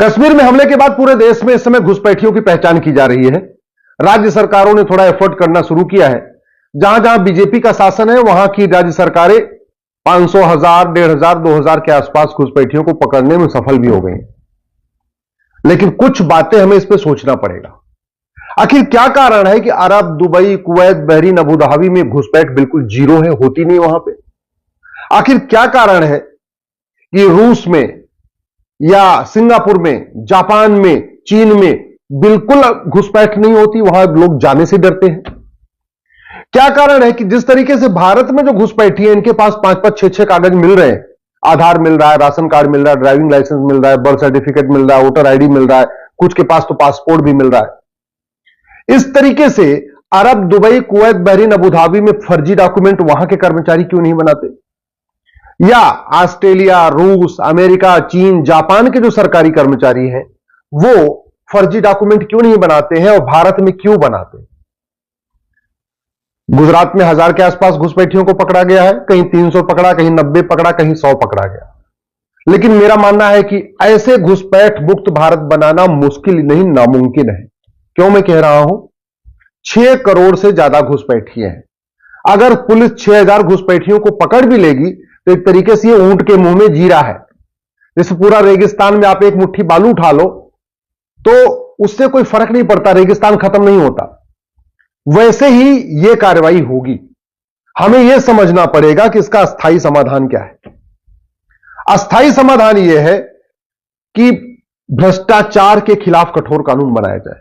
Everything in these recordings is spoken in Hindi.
कश्मीर में हमले के बाद पूरे देश में इस समय घुसपैठियों की पहचान की जा रही है। राज्य सरकारों ने थोड़ा एफर्ट करना शुरू किया है। जहां जहां बीजेपी का शासन है वहां की राज्य सरकारें 500, 1000, 1500, 2000 के आसपास घुसपैठियों को पकड़ने में सफल भी हो गई। लेकिन कुछ बातें हमें इस पर सोचना पड़ेगा। आखिर क्या कारण है कि Arab, Dubai, Kuwait, Bahrain, Abu Dhabi में घुसपैठ बिल्कुल जीरो है, होती नहीं वहां पे। आखिर क्या कारण है कि रूस में या सिंगापुर में, जापान में, चीन में बिल्कुल घुसपैठ नहीं होती, वहां लोग जाने से डरते हैं। क्या कारण है कि जिस तरीके से भारत में जो घुसपैठी है इनके पास 5-5, 6-6 कागज मिल रहे हैं, आधार मिल रहा है, राशन कार्ड मिल रहा है, ड्राइविंग लाइसेंस मिल रहा है, बर्थ सर्टिफिकेट मिल रहा है, वोटर आईडी मिल रहा है, कुछ के पास तो पासपोर्ट भी मिल रहा है। इस तरीके से Arab, Dubai, Kuwait, Bahrain, Abu Dhabi में फर्जी डॉक्यूमेंट वहां के कर्मचारी क्यों नहीं बनाते? या ऑस्ट्रेलिया, रूस, अमेरिका, चीन, जापान के जो सरकारी कर्मचारी हैं वो फर्जी डॉक्यूमेंट क्यों नहीं बनाते हैं और भारत में क्यों बनाते हैं? गुजरात में 1000 के आसपास घुसपैठियों को पकड़ा गया है, कहीं 300 पकड़ा, कहीं 90 पकड़ा, कहीं 100 पकड़ा गया। लेकिन मेरा मानना है कि ऐसे घुसपैठ मुक्त भारत बनाना मुश्किल नहीं, नामुमकिन है। क्यों मैं कह रहा हूं? 6 करोड़ से ज्यादा घुसपैठिए हैं। अगर पुलिस 6000 घुसपैठियों को पकड़ भी लेगी तो एक तरीके से ये ऊंट के मुंह में जीरा है। जैसे पूरा रेगिस्तान में आप एक मुट्ठी बालू उठा लो तो उससे कोई फर्क नहीं पड़ता, रेगिस्तान खत्म नहीं होता। वैसे ही यह कार्रवाई होगी। हमें यह समझना पड़ेगा कि इसका अस्थायी समाधान क्या है। अस्थायी समाधान यह है कि भ्रष्टाचार के खिलाफ कठोर कानून बनाया जाए।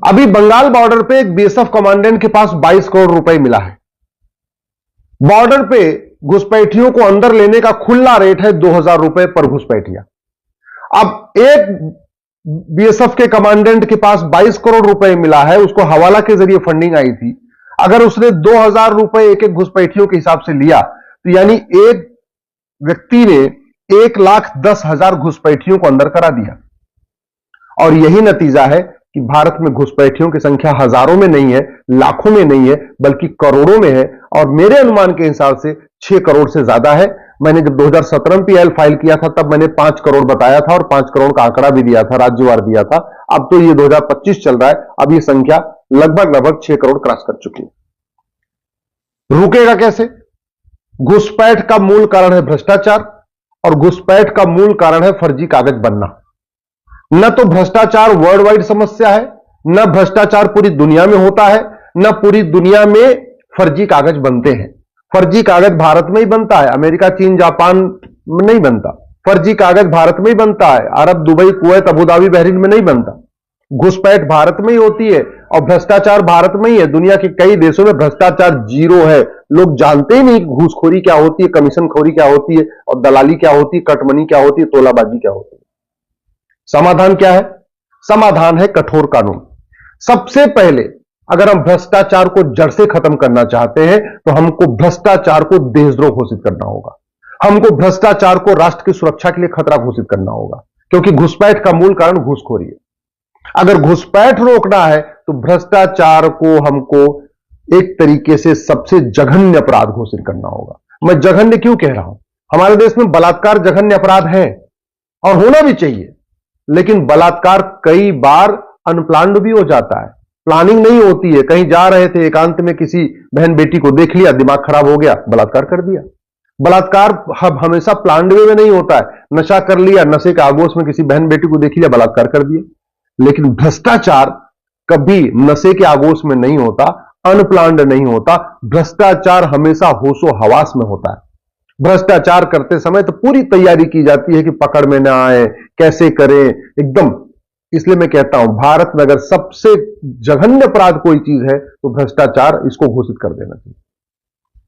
अभी बंगाल बॉर्डर पे एक बीएसएफ कमांडेंट के पास 22 करोड़ रुपए मिला है। बॉर्डर पे घुसपैठियों को अंदर लेने का खुला रेट है 2000 रुपए पर घुसपैठिया। अब एक बीएसएफ के कमांडेंट के पास 22 करोड़ रुपए मिला है, उसको हवाला के जरिए फंडिंग आई थी। अगर उसने 2000 रुपए एक एक घुसपैठियों के हिसाब से लिया तो यानी एक व्यक्ति ने 1,10,000 घुसपैठियों को अंदर करा दिया। और यही नतीजा है कि भारत में घुसपैठियों की संख्या हजारों में नहीं है, लाखों में नहीं है, बल्कि करोड़ों में है। और मेरे अनुमान के हिसाब से 6 करोड़ से ज्यादा है। मैंने जब 2017 में पीएल फाइल किया था तब मैंने 5 करोड़ बताया था और 5 करोड़ का आंकड़ा भी दिया था, राज्यवार दिया था। अब तो ये 2025 चल रहा है, अब ये संख्या लगभग 6 करोड़ क्रॉस कर चुकी है। रुकेगा कैसे? घुसपैठ का मूल कारण है भ्रष्टाचार और घुसपैठ का मूल कारण है फर्जी कागज बनना। न तो भ्रष्टाचार वर्ल्ड वाइड समस्या है, न भ्रष्टाचार पूरी दुनिया में होता है, न पूरी दुनिया में फर्जी कागज बनते हैं। फर्जी कागज भारत में ही बनता है, अमेरिका, चीन, जापान में नहीं बनता। फर्जी कागज भारत में ही बनता है, Arab, Dubai, Kuwait, Abu Dhabi, Bahrain में नहीं बनता। घुसपैठ भारत में ही होती है और भ्रष्टाचार भारत में ही है। दुनिया के कई देशों में भ्रष्टाचार जीरो है। लोग जानते ही नहीं घूसखोरी क्या होती है, कमीशन खोरी क्या होती है और दलाली क्या होती है, कटमनी क्या होती है, तोलाबाजी क्या होती है। समाधान क्या है? समाधान है कठोर कानून। सबसे पहले अगर हम भ्रष्टाचार को जड़ से खत्म करना चाहते हैं तो हमको भ्रष्टाचार को देशद्रोह घोषित करना होगा। हमको भ्रष्टाचार को राष्ट्र की सुरक्षा के लिए खतरा घोषित करना होगा, क्योंकि घुसपैठ का मूल कारण घूसखोरी है। अगर घुसपैठ रोकना है तो भ्रष्टाचार को हमको एक तरीके से सबसे जघन्य अपराध घोषित करना होगा। मैं जघन्य क्यों कह रहा हूं? हमारे देश में बलात्कार जघन्य अपराध है और होना भी चाहिए, लेकिन बलात्कार कई बार अनप्लान्ड भी हो जाता है, प्लानिंग नहीं होती है। कहीं जा रहे थे, एकांत में किसी बहन बेटी को देख लिया, दिमाग खराब हो गया, बलात्कार कर दिया। बलात्कार हमेशा प्लान्ड वे में नहीं होता है। नशा कर लिया, नशे के आगोश में किसी बहन बेटी को देख लिया, बलात्कार कर दिया। लेकिन भ्रष्टाचार कभी नशे के आगोश में नहीं होता, अनप्लान्ड नहीं होता। भ्रष्टाचार हमेशा होशो हवास में होता है। भ्रष्टाचार करते समय तो पूरी तैयारी की जाती है कि पकड़ में ना आए, कैसे करें, एकदम। इसलिए मैं कहता हूं भारत में अगर सबसे जघन्य अपराध कोई चीज है तो भ्रष्टाचार, इसको घोषित कर देना चाहिए।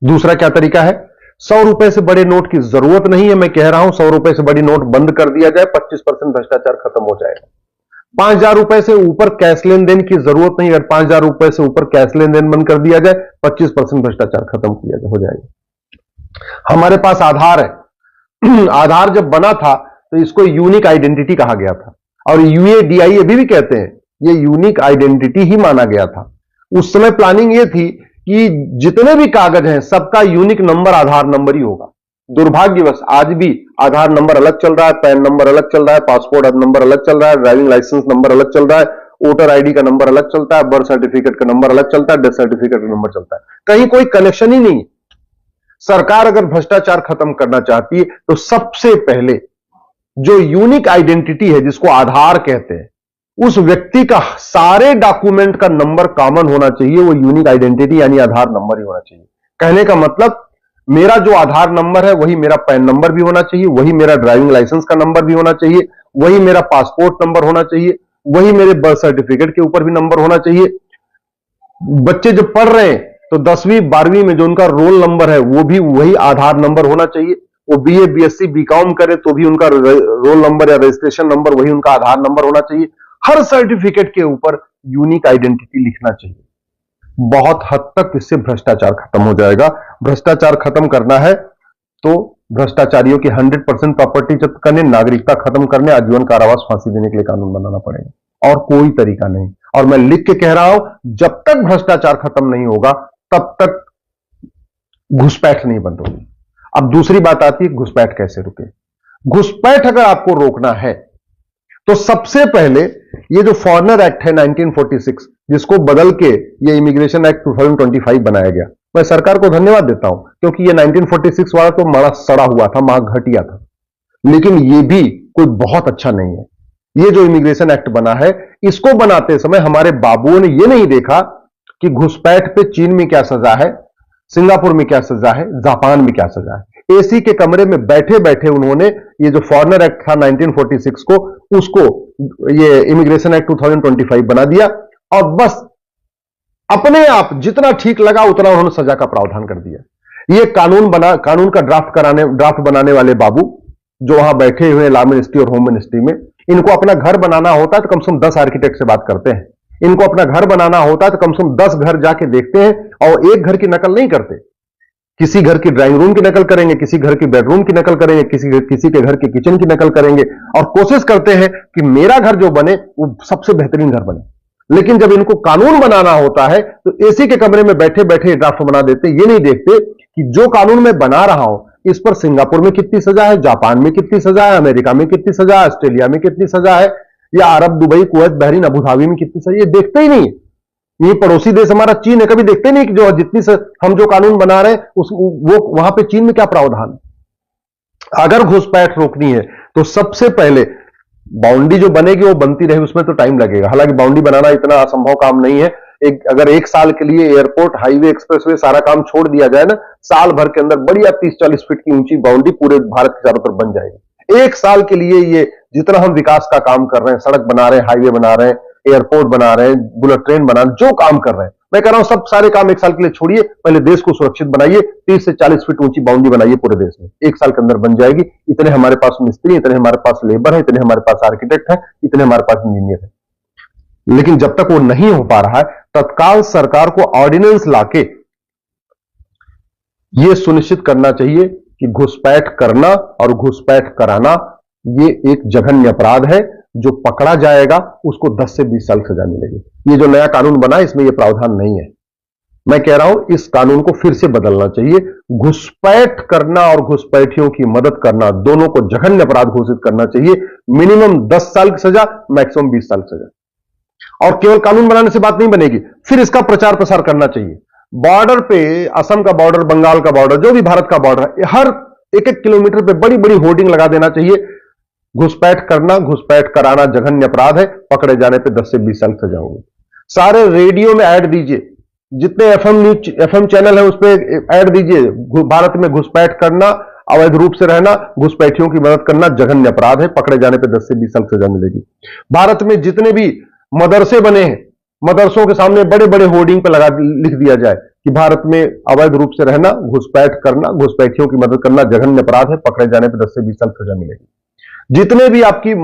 दूसरा क्या तरीका है? 100 रुपए से बड़े नोट की जरूरत नहीं है। मैं कह रहा हूं 100 रुपए से बड़ी नोट बंद कर दिया जाए, 25% भ्रष्टाचार खत्म हो जाएगा। 5000 रुपए से ऊपर कैश लेन देन की जरूरत नहीं। अगर 5000 रुपए से ऊपर कैश लेन देन बंद कर दिया जाए, 25% भ्रष्टाचार खत्म हो जाएगा। हमारे पास आधार है। आधार जब बना था तो इसको यूनिक आइडेंटिटी कहा गया था और यूएडीआई अभी भी कहते हैं, ये यूनिक आइडेंटिटी ही माना गया था। उस समय प्लानिंग ये थी कि जितने भी कागज हैं सबका यूनिक नंबर आधार नंबर ही होगा। दुर्भाग्यवश आज भी आधार नंबर अलग चल रहा है, पैन नंबर अलग चल रहा है, पासपोर्ट नंबर अलग चल रहा है, ड्राइविंग लाइसेंस नंबर अलग चल रहा है, वोटर आईडी का नंबर अलग चलता है, बर्थ सर्टिफिकेट का नंबर अलग चलता है, डेथ सर्टिफिकेट का नंबर चलता है, कहीं कोई कनेक्शन ही नहीं। सरकार अगर भ्रष्टाचार खत्म करना चाहती है तो सबसे पहले जो यूनिक आइडेंटिटी है, जिसको आधार कहते हैं, उस व्यक्ति का सारे डॉक्यूमेंट का नंबर कॉमन होना चाहिए। वो यूनिक आइडेंटिटी यानी आधार नंबर ही होना चाहिए। कहने का मतलब, मेरा जो आधार नंबर है वही मेरा पैन नंबर भी होना चाहिए, वही मेरा ड्राइविंग लाइसेंस का नंबर भी होना चाहिए, वही मेरा पासपोर्ट नंबर होना चाहिए, वही मेरे बर्थ सर्टिफिकेट के ऊपर भी नंबर होना चाहिए। बच्चे जब पढ़ रहे हैं तो 10वीं 12वीं में जो उनका रोल नंबर है वो भी वही आधार नंबर होना चाहिए। वो बीए बीएससी बीकॉम करे तो भी उनका रोल नंबर या रजिस्ट्रेशन नंबर वही उनका आधार नंबर होना चाहिए। हर सर्टिफिकेट के ऊपर यूनिक आइडेंटिटी लिखना चाहिए। बहुत हद तक इससे भ्रष्टाचार खत्म हो जाएगा। भ्रष्टाचार खत्म करना है तो भ्रष्टाचारियों की 100% प्रॉपर्टी जब्त करने, नागरिकता खत्म करने, आजीवन कारावास, फांसी देने के लिए कानून बनाना पड़ेगा, और कोई तरीका नहीं। और मैं लिख के कह रहा हूं, जब तक भ्रष्टाचार खत्म नहीं होगा तब तक घुसपैठ नहीं बंद होगी। अब दूसरी बात आती है, घुसपैठ कैसे रुके। घुसपैठ अगर आपको रोकना है तो सबसे पहले ये जो फॉरेनर एक्ट है 1946, जिसको बदल के ये इमिग्रेशन एक्ट 2025 बनाया गया, मैं सरकार को धन्यवाद देता हूं, क्योंकि ये 1946 वाला तो बड़ा सड़ा हुआ था, महा घटिया था, लेकिन ये भी कोई बहुत अच्छा नहीं है। ये जो इमिग्रेशन एक्ट बना है, इसको बनाते समय हमारे बाबुओं ने ये नहीं देखा कि घुसपैठ पे चीन में क्या सजा है, सिंगापुर में क्या सजा है, जापान में क्या सजा है। एसी के कमरे में बैठे बैठे उन्होंने ये जो फॉरेनर एक्ट था 1946 को, उसको ये इमिग्रेशन एक्ट 2025 बना दिया, और बस अपने आप जितना ठीक लगा उतना उन्होंने सजा का प्रावधान कर दिया। ये कानून का ड्राफ्ट बनाने वाले बाबू जो वहां बैठे हुए लॉ मिनिस्ट्री और होम मिनिस्ट्री में, इनको अपना घर बनाना होता है तो कम से कम 10 आर्किटेक्ट से बात करते हैं। इनको अपना घर बनाना होता है तो कम से कम 10 घर जाके देखते हैं, और एक घर की नकल नहीं करते। किसी घर की ड्राइंग रूम की नकल करेंगे, किसी घर की बेडरूम की नकल करेंगे, किसी के घर के किचन की नकल करेंगे, और कोशिश करते हैं कि मेरा घर जो बने वो सबसे बेहतरीन घर बने। लेकिन जब इनको कानून बनाना होता है तो एसी के कमरे में बैठे बैठे ड्राफ्ट बना देते। ये नहीं देखते कि जो कानून मैं बना रहा हूं, इस पर सिंगापुर में कितनी सजा है, जापान में कितनी सजा है, अमेरिका में कितनी सजा है, ऑस्ट्रेलिया में कितनी सजा है, या Arab, Dubai, Kuwait, Bahrain, Abu Dhabi में कितनी सजा है। ये देखते ही नहीं। ये पड़ोसी देश हमारा चीन है, कभी देखते नहीं कि जो जितनी हम जो कानून बना रहे हैं वो वहां पे चीन में क्या प्रावधान। अगर घुसपैठ रोकनी है तो सबसे पहले बाउंड्री जो बनेगी वो बनती रहे, उसमें तो टाइम लगेगा। हालांकि बाउंड्री बनाना इतना असंभव काम नहीं है। अगर एक साल के लिए एयरपोर्ट, हाईवे, एक्सप्रेसवे सारा काम छोड़ दिया जाए ना, साल भर के अंदर बढ़िया 30-40 फीट की ऊंची बाउंड्री पूरे भारत के चारों तरफ बन जाएगी। एक साल के लिए ये जितना हम विकास का काम कर रहे हैं, सड़क बना रहे हैं, हाईवे बना रहे हैं, एयरपोर्ट बना रहे हैं, बुलेट ट्रेन बना रहे हैं, जो काम कर रहे हैं, मैं कह रहा हूं सब सारे काम एक साल के लिए छोड़िए, पहले देश को सुरक्षित बनाइए। 30 से 40 फीट ऊंची बाउंड्री बनाइए पूरे देश में, एक साल के अंदर बन जाएगी। इतने हमारे पास मिस्त्री, इतने हमारे पास लेबर है, इतने हमारे पास आर्किटेक्ट है, इतने हमारे पास इंजीनियर है। लेकिन जब तक वो नहीं हो पा रहा है, तत्काल सरकार को ऑर्डिनेंस लाके यह सुनिश्चित करना चाहिए कि घुसपैठ करना और घुसपैठ कराना ये एक जघन्य अपराध है। जो पकड़ा जाएगा उसको 10 से 20 साल सजा मिलेगी। ये जो नया कानून बना है इसमें यह प्रावधान नहीं है। मैं कह रहा हूं इस कानून को फिर से बदलना चाहिए। घुसपैठ करना और घुसपैठियों की मदद करना दोनों को जघन्य अपराध घोषित करना चाहिए। मिनिमम 10 साल की सजा, मैक्सिमम 20 साल की सजा। और केवल कानून बनाने से बात नहीं बनेगी, फिर इसका प्रचार प्रसार करना चाहिए। बॉर्डर पे, असम का बॉर्डर, बंगाल का बॉर्डर, जो भी भारत का बॉर्डर है, हर 1-1 किलोमीटर पे बड़ी बड़ी होर्डिंग लगा देना चाहिए। घुसपैठ करना, घुसपैठ कराना जघन्य अपराध है, पकड़े जाने पे 10 से 20 साल सजा होगी। सारे रेडियो में ऐड दीजिए, जितने एफएम चैनल है उस पर ऐड दीजिए। भारत में घुसपैठ करना, अवैध रूप से रहना, घुसपैठियों की मदद करना जघन्य अपराध है, पकड़े जाने पे 10 से 20 साल सजा मिलेगी। भारत में जितने भी मदरसे बने हैं, मदरसों के सामने बड़े बड़े होर्डिंग पे लिख दिया जाए कि भारत में अवैध रूप से रहना, घुसपैठ करना, घुसपैठियों की मदद करना जघन्य अपराध है, पकड़े जाने पे 10 से 20 साल सजा मिलेगी। जितने भी आपकी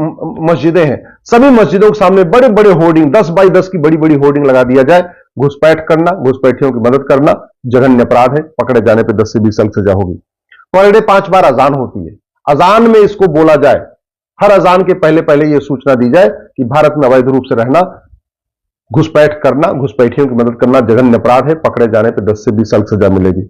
मस्जिदें हैं, सभी मस्जिदों के सामने बड़े बड़े होर्डिंग, 10 बाई 10 की बड़ी बड़ी होर्डिंग लगा दिया जाए। घुसपैठ करना, घुसपैठियों की मदद करना जघन्य अपराध है, पकड़े जाने पे 10 से 20 साल सजा होगी। पर डे 5 बार अजान होती है, अजान में इसको बोला जाए, हर अजान के पहले पहले यह सूचना दी जाए कि भारत में अवैध रूप से रहना घुसपैठ करना, घुसपैठियों की मदद करना जघन्य अपराध है, पकड़े जाने पर 10 से 20 साल सजा मिलेगी।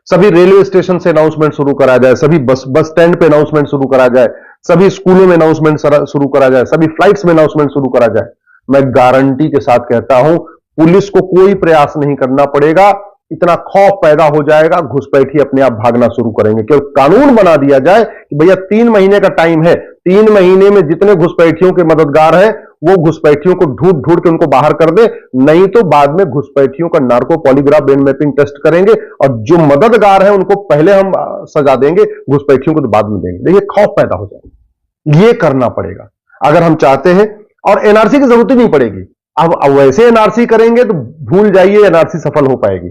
सभी रेलवे स्टेशन से अनाउंसमेंट शुरू करा जाए, सभी बस स्टैंड पे अनाउंसमेंट शुरू करा जाए, सभी स्कूलों में अनाउंसमेंट शुरू करा जाए, सभी फ्लाइट्स में अनाउंसमेंट शुरू करा जाए। मैं गारंटी के साथ कहता हूं, पुलिस को कोई प्रयास नहीं करना पड़ेगा, इतना खौफ पैदा हो जाएगा, घुसपैठी अपने आप भागना शुरू करेंगे। केवल कानून बना दिया जाए कि भैया 3 महीने का टाइम है, 3 महीने में जितने घुसपैठियों के मददगार हैं वो घुसपैठियों को ढूंढ ढूंढ के उनको बाहर कर दे, नहीं तो बाद में घुसपैठियों का narco polygraph brain mapping test करेंगे और जो मददगार हैं उनको पहले हम सजा देंगे, घुसपैठियों को तो बाद में देंगे। देखिए खौफ पैदा हो जाएगा, ये करना पड़ेगा अगर हम चाहते हैं। और एनआरसी की जरूरत ही नहीं पड़ेगी। अब वैसे एनआरसी करेंगे तो भूल जाइए एनआरसी सफल हो पाएगी।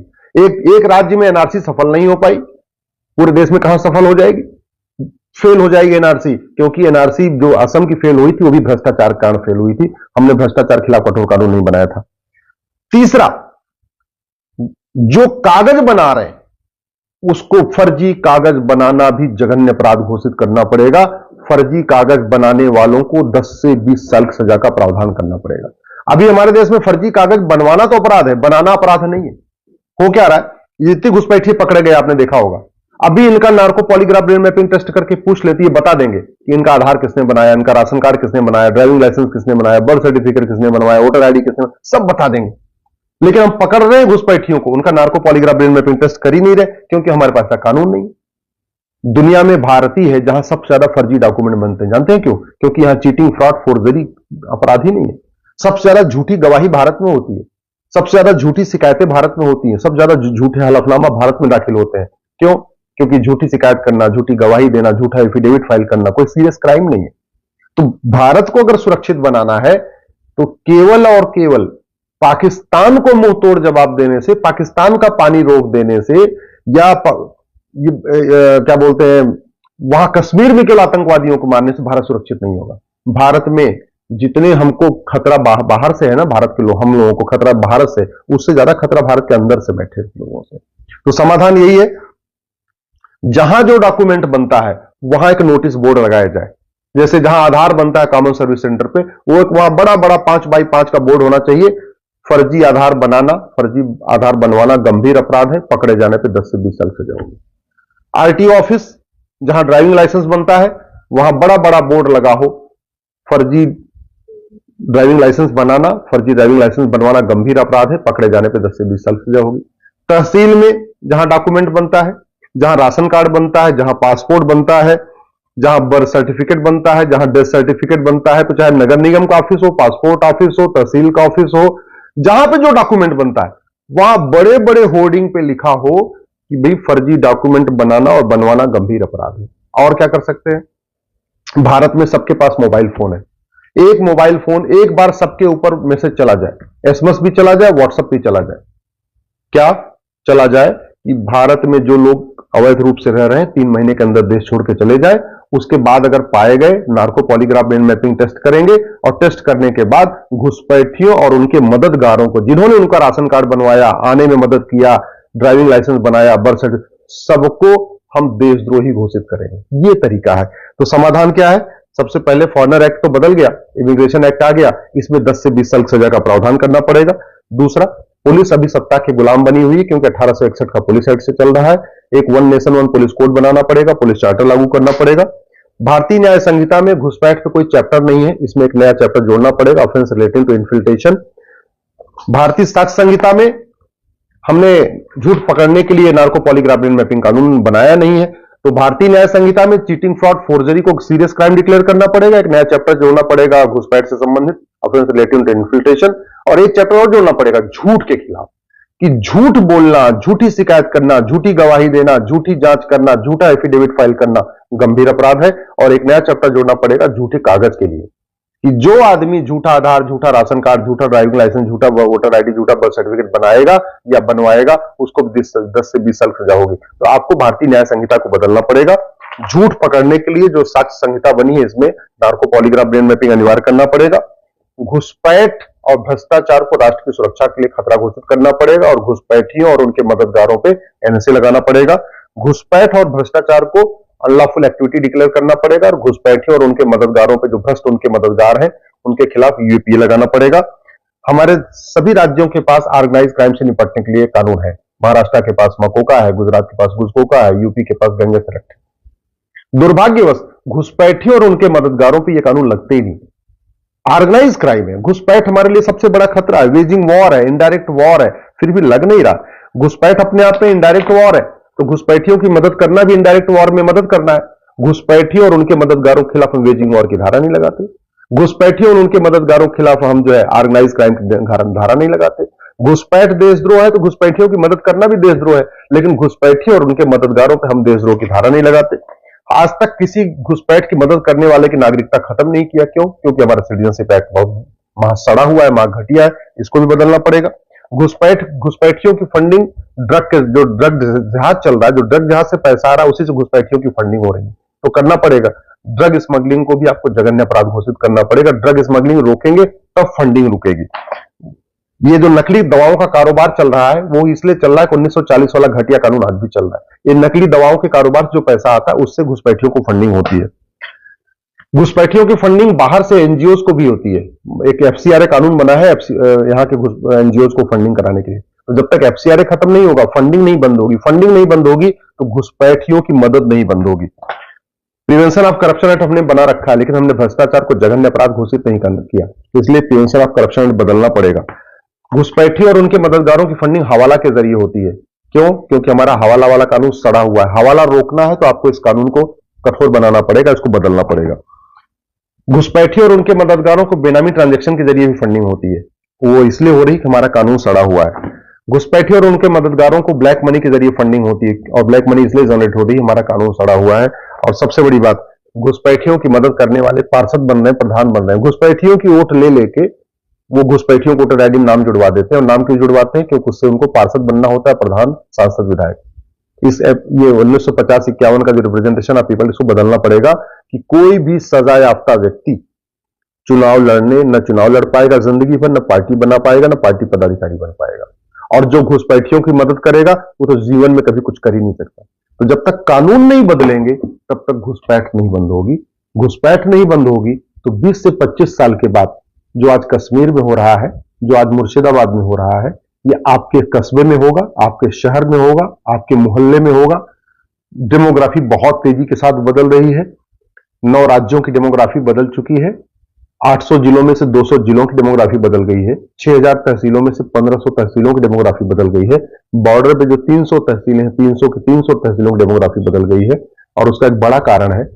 एक राज्य में एनआरसी सफल नहीं हो पाई, पूरे देश में कहां सफल हो जाएगी? फेल हो जाएगी एनआरसी, क्योंकि एनआरसी जो असम की फेल हुई थी वो भी भ्रष्टाचार के कारण फेल हुई थी। हमने भ्रष्टाचार खिलाफ कठोर कानून नहीं बनाया था। तीसरा, जो कागज बना रहे हैं उसको फर्जी कागज बनाना भी जघन्य अपराध घोषित करना पड़ेगा। फर्जी कागज बनाने वालों को 10 से 20 साल की सजा का प्रावधान करना पड़ेगा। अभी हमारे देश में फर्जी कागज बनवाना तो अपराध है, बनाना अपराध नहीं है। हो क्या रहा है, जितनी घुसपैठी पकड़े गए आपने देखा होगा, अभी इनका narco polygraph brain mapping test करके पूछ लेती है, बता देंगे कि इनका आधार किसने बनाया, इनका राशन कार्ड किसने बनाया, ड्राइविंग लाइसेंस किसने बनाया, बर्थ सर्टिफिकेट किसने बनवाया, वोटर आईडी किसने, सब बता देंगे। लेकिन हम पकड़ रहे हैं घुसपैठियों को, उनका narco polygraph brain mapping test कर ही नहीं रहे, क्योंकि हमारे पास ऐसा कानून नहीं है। दुनिया में भारत ही है जहां सबसे ज्यादा फर्जी डॉक्यूमेंट बनते हैं। जानते हैं क्यों? क्योंकि यहां चीटिंग, फ्रॉड, फोर्जरी अपराध ही नहीं है। सबसे ज्यादा झूठी गवाही भारत में होती है, सबसे ज्यादा झूठी शिकायतें भारत में होती हैं, सबसे ज्यादा झूठे हलफनामा भारत में दाखिल होते हैं। क्यों? क्योंकि झूठी शिकायत करना, झूठी गवाही देना, झूठा एफिडेविट फाइल करना कोई सीरियस क्राइम नहीं है। तो भारत को अगर सुरक्षित बनाना है तो केवल और केवल पाकिस्तान को मुंह तोड़ जवाब देने से, पाकिस्तान का पानी रोक देने से, या क्या बोलते हैं, वहां कश्मीर में केवल आतंकवादियों को मारने से भारत सुरक्षित नहीं होगा। भारत में जितने हमको खतरा बाहर से है ना, भारत के लोग, हम लोगों को खतरा भारत से, उससे ज्यादा खतरा भारत के अंदर से बैठे लोगों से। तो समाधान यही है, जहां जो डॉक्यूमेंट बनता है वहां एक नोटिस बोर्ड लगाया जाए। जैसे जहां आधार बनता है कॉमन सर्विस सेंटर पे, वो एक वहां बड़ा बड़ा 5x5 का बोर्ड होना चाहिए। फर्जी आधार बनाना, फर्जी आधार बनवाना गंभीर अपराध है, पकड़े जाने पर 10 से 20 साल सजा होगी। आरटीओ ऑफिस जहां ड्राइविंग लाइसेंस बनता है वहां बड़ा बड़ा बोर्ड लगा हो, फर्जी ड्राइविंग लाइसेंस बनाना, फर्जी ड्राइविंग लाइसेंस बनवाना गंभीर अपराध है, पकड़े जाने पर 10 से 20 साल सजा होगी। तहसील में जहां डॉक्यूमेंट बनता है, जहां राशन कार्ड बनता है, जहां पासपोर्ट बनता है, जहां बर्थ सर्टिफिकेट बनता है, जहां डेथ सर्टिफिकेट बनता है, तो चाहे नगर निगम का ऑफिस हो, पासपोर्ट ऑफिस हो, तहसील का ऑफिस हो, जहां पे जो डॉक्यूमेंट बनता है वहां बड़े बड़े होर्डिंग पे लिखा हो कि भाई फर्जी डॉक्यूमेंट बनाना और बनवाना गंभीर अपराध है। और क्या कर सकते हैं? भारत में सबके पास मोबाइल फोन है। एक मोबाइल फोन, एक बार सबके ऊपर मैसेज चला जाए, एसएमएस भी चला जाए, व्हाट्सएप भी चला जाए, क्या चला जाए कि भारत में जो लोग अवैध रूप से रह रहे हैं 3 महीने के अंदर देश छोड़ के चले जाए। उसके बाद अगर पाए गए, narco polygraph brain mapping test करेंगे और टेस्ट करने के बाद घुसपैठियों और उनके मददगारों को, जिन्होंने उनका राशन कार्ड बनवाया, आने में मदद किया, ड्राइविंग लाइसेंस बनाया, बर्थ सर्टिफिकेट, सबको हम देशद्रोही घोषित करेंगे। ये तरीका है। तो समाधान क्या है? सबसे पहले फॉरेनर एक्ट तो बदल गया, इमिग्रेशन एक्ट आ गया, इसमें 10 से 20 साल सजा का प्रावधान करना पड़ेगा। दूसरा, पुलिस अभी सत्ता की गुलाम बनी हुई है, क्योंकि 1861 का पुलिस एक्ट से चल रहा है। एक one nation one police code बनाना पड़ेगा, पुलिस चार्टर लागू करना पड़ेगा। भारतीय न्याय संहिता में घुसपैठ पे कोई चैप्टर नहीं है, इसमें एक नया चैप्टर जोड़ना पड़ेगा, ऑफेंस रिलेटिंग टू इन्फिल्ट्रेशन। भारतीय साक्ष्य संहिता में हमने झूठ पकड़ने के लिए नार्को पॉलीग्राफ ब्रेन मैपिंग कानून बनाया नहीं है, तो भारतीय न्याय संहिता में चीटिंग, फ्रॉड, फोर्जरी को सीरियस क्राइम डिक्लेयर करना पड़ेगा। एक नया चैप्टर जोड़ना पड़ेगा घुसपैठ से संबंधित, ऑफेंस रिलेटिंग टू इन्फिल्ट्रेशन। और एक चैप्टर और जोड़ना पड़ेगा झूठ के खिलाफ, कि झूठ बोलना, झूठी शिकायत करना, झूठी गवाही देना, झूठी जांच करना, झूठा एफिडेविट फाइल करना गंभीर अपराध है। और एक नया चैप्टर जोड़ना पड़ेगा झूठे कागज के लिए, कि जो आदमी झूठा आधार, झूठा राशन कार्ड, झूठा ड्राइविंग लाइसेंस, झूठा वोटर आईडी, झूठा बर्थ सर्टिफिकेट बनाएगा या बनवाएगा, उसको 10 से 20 साल सजा होगी। तो आपको भारतीय न्याय संहिता को बदलना पड़ेगा। झूठ पकड़ने के लिए जो साक्ष्य संहिता बनी है, इसमें नार्को पॉलीग्राफ ब्रेन मैपिंग अनिवार्य करना पड़ेगा। घुसपैठ और भ्रष्टाचार को राष्ट्र की सुरक्षा के लिए खतरा घोषित करना पड़ेगा और घुसपैठियों और उनके मददगारों पे एनएसए लगाना पड़ेगा। घुसपैठ और भ्रष्टाचार को अनलॉफुल एक्टिविटी डिक्लेयर करना पड़ेगा और घुसपैठियों और उनके मददगारों पे, जो भ्रष्ट उनके मददगार हैं, उनके खिलाफ यूएपीए लगाना पड़ेगा। हमारे सभी राज्यों के पास ऑर्गेनाइज क्राइम से निपटने के लिए कानून है। महाराष्ट्र के पास मकोका है, गुजरात के पास गुजकोका है, यूपी के पास गंगा सेलेक्ट है। दुर्भाग्यवश घुसपैठियों और उनके मददगारों पर यह कानून लगते ही नहीं। ऑर्गेनाइज क्राइम है, घुसपैठ हमारे लिए सबसे बड़ा खतरा है, वेजिंग वॉर है, इनडायरेक्ट वॉर है, फिर भी लग नहीं रहा। घुसपैठ अपने आप में इनडायरेक्ट वॉर है, तो घुसपैठियों की मदद करना भी इनडायरेक्ट वॉर में मदद करना है। घुसपैठियों और उनके मददगारों के खिलाफ हम वेजिंग वॉर की धारा नहीं लगाते। घुसपैठियों और उनके मददगारों के खिलाफ हम जो है ऑर्गेनाइज क्राइम की धारा नहीं लगाते। घुसपैठ देशद्रोह है तो घुसपैठियों की मदद करना भी देशद्रोह है, लेकिन घुसपैठियों और उनके मददगारों पर हम देशद्रोह की धारा नहीं लगाते। आज तक किसी घुसपैठ की मदद करने वाले की नागरिकता खत्म नहीं किया। क्यों? क्योंकि हमारा सिटीजनशिप एक्ट बहुत सड़ा हुआ है, घटिया है, इसको भी बदलना पड़ेगा। घुसपैठियों की फंडिंग जो ड्रग जहाज चल रहा है, जो ड्रग जहाज से पैसा आ रहा है, उसी से घुसपैठियों की फंडिंग हो रही है, तो करना पड़ेगा। ड्रग स्मगलिंग को भी आपको जघन्य अपराध घोषित करना पड़ेगा। ड्रग स्मगलिंग रोकेंगे तब फंडिंग रुकेगी। ये जो नकली दवाओं का कारोबार चल रहा है वो इसलिए चल रहा है कि 1940 वाला घटिया कानून आज भी चल रहा है। ये नकली दवाओं के कारोबार से जो पैसा आता है उससे घुसपैठियों को फंडिंग होती है। घुसपैठियों की फंडिंग बाहर से एनजीओज को भी होती है। एक एफसीआरए कानून बना है यहाँ के एनजीओज को फंडिंग कराने के लिए। तो जब तक एफसीआरए खत्म नहीं होगा, फंडिंग नहीं बंद होगी। फंडिंग नहीं बंद होगी तो घुसपैठियों की मदद नहीं बंद होगी। प्रिवेंशन ऑफ करप्शन एक्ट हमने बना रखा है, लेकिन हमने भ्रष्टाचार को जघन्य अपराध घोषित नहीं किया, इसलिए प्रिवेंशन ऑफ करप्शन एक्ट बदलना पड़ेगा। घुसपैठी और उनके मददगारों की फंडिंग हवाला के जरिए होती है। क्यों? क्योंकि हमारा हवाला वाला कानून सड़ा हुआ है। हवाला रोकना है तो आपको इस कानून को कठोर बनाना पड़ेगा, इसको बदलना पड़ेगा। घुसपैठी और उनके मददगारों को बेनामी ट्रांजैक्शन के जरिए भी फंडिंग होती है, वो इसलिए हो रही है कि हमारा कानून सड़ा हुआ है। घुसपैठी और उनके मददगारों को ब्लैक मनी के जरिए फंडिंग होती है, और ब्लैक मनी इसलिए जनरेट हो रही है, हमारा कानून सड़ा हुआ है। और सबसे बड़ी बात, घुसपैठियों की मदद करने वाले पार्षद बन रहे हैं, प्रधान बन रहे हैं। घुसपैठियों की वोट ले लेके वो घुसपैठियों को वोटर आईडी में नाम जुड़वा देते हैं, और नाम क्यों जुड़वाते हैं? क्योंकि उससे उनको पार्षद बनना होता है, प्रधान, सांसद, विधायक। ये 1950-51 का जो रिप्रेजेंटेशन ऑफ पीपल, इसको बदलना पड़ेगा कि कोई भी सजा याफ्ता व्यक्ति चुनाव लड़ने न चुनाव लड़ पाएगा जिंदगी भर, न पार्टी बना पाएगा, न पार्टी पदाधिकारी बन पाएगा। और जो घुसपैठियों की मदद करेगा वो तो जीवन में कभी कुछ कर ही नहीं सकता। तो जब तक कानून नहीं बदलेंगे तब तक घुसपैठ नहीं बंद होगी। घुसपैठ नहीं बंद होगी तो 20 से 25 साल के बाद जो आज कश्मीर में हो रहा है, जो आज मुर्शिदाबाद में हो रहा है, ये आपके कस्बे में होगा, आपके शहर में होगा, आपके मोहल्ले में होगा। डेमोग्राफी बहुत तेजी के साथ बदल रही है। 9 राज्यों की डेमोग्राफी बदल चुकी है। 800 जिलों में से 200 जिलों की डेमोग्राफी बदल गई है। 6000 तहसीलों में से 1500 तहसीलों की डेमोग्राफी बदल गई है। बॉर्डर पे जो 300 तहसीलें हैं, 300 की 300 तहसीलों की डेमोग्राफी बदल गई है। और उसका एक बड़ा कारण है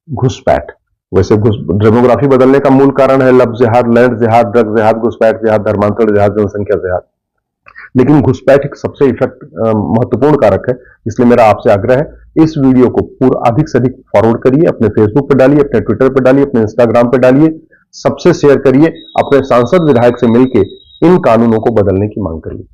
घुसपैठ। वैसे डेमोग्राफी बदलने का मूल कारण है लव जिहाद, लैंड जिहाद, ड्रग जिहाद, घुसपैठ जिहाद, धर्मांतरण जिहाद, जनसंख्या जिहाद, लेकिन घुसपैठ एक सबसे महत्वपूर्ण कारक है। इसलिए मेरा आपसे आग्रह है, इस वीडियो को पूरा अधिक से अधिक फॉरवर्ड करिए, अपने फेसबुक पर डालिए, अपने ट्विटर पर डालिए, अपने इंस्टाग्राम पर डालिए, सबसे शेयर करिए, अपने सांसद विधायक से मिलकर इन कानूनों को बदलने की मांग करिए।